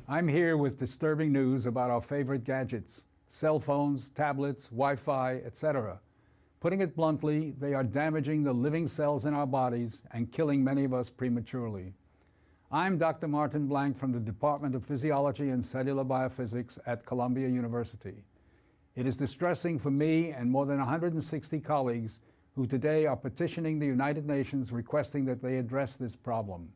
I'm here with disturbing news about our favorite gadgets, cell phones, tablets, Wi-Fi, etc. Putting it bluntly, they are damaging the living cells in our bodies and killing many of us prematurely. I'm Dr. Martin Blank from the Department of Physiology and Cellular Biophysics at Columbia University. It is distressing for me and more than 160 colleagues who today are petitioning the United Nations requesting that they address this problem.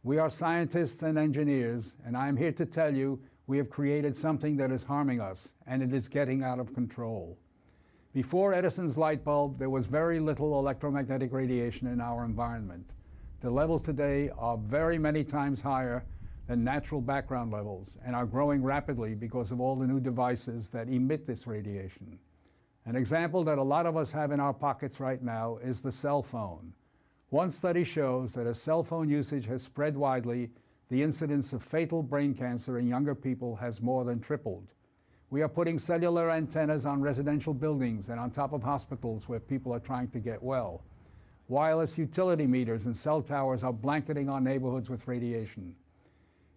We are scientists and engineers, and I am here to tell you we have created something that is harming us, and it is getting out of control. Before Edison's light bulb, there was very little electromagnetic radiation in our environment. The levels today are very many times higher than natural background levels and are growing rapidly because of all the new devices that emit this radiation. An example that a lot of us have in our pockets right now is the cell phone. One study shows that as cell phone usage has spread widely, the incidence of fatal brain cancer in younger people has more than tripled. We are putting cellular antennas on residential buildings and on top of hospitals where people are trying to get well. Wireless utility meters and cell towers are blanketing our neighborhoods with radiation.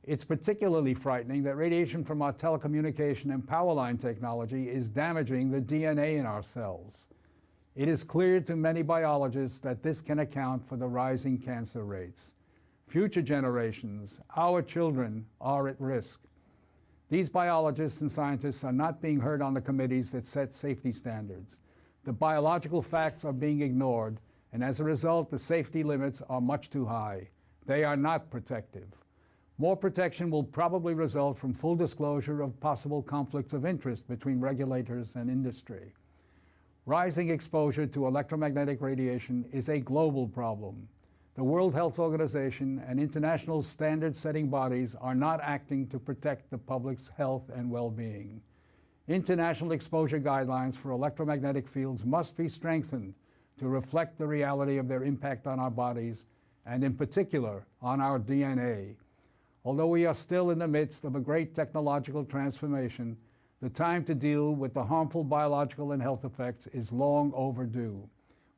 It's particularly frightening that radiation from our telecommunication and power line technology is damaging the DNA in our cells. It is clear to many biologists that this can account for the rising cancer rates. Future generations, our children, are at risk. These biologists and scientists are not being heard on the committees that set safety standards. The biological facts are being ignored, and as a result, the safety limits are much too high. They are not protective. More protection will probably result from full disclosure of possible conflicts of interest between regulators and industry. Rising exposure to electromagnetic radiation is a global problem. The World Health Organization and international standard-setting bodies are not acting to protect the public's health and well-being. International exposure guidelines for electromagnetic fields must be strengthened to reflect the reality of their impact on our bodies, and in particular, on our DNA. Although we are still in the midst of a great technological transformation, the time to deal with the harmful biological and health effects is long overdue.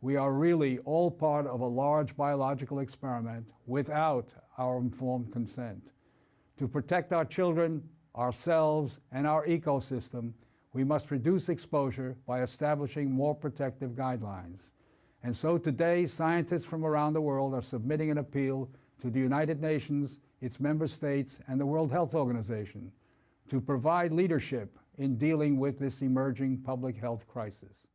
We are really all part of a large biological experiment without our informed consent. To protect our children, ourselves, and our ecosystem, we must reduce exposure by establishing more protective guidelines. And so today, scientists from around the world are submitting an appeal to the United Nations, its member states, and the World Health Organization to provide leadership in dealing with this emerging public health crisis.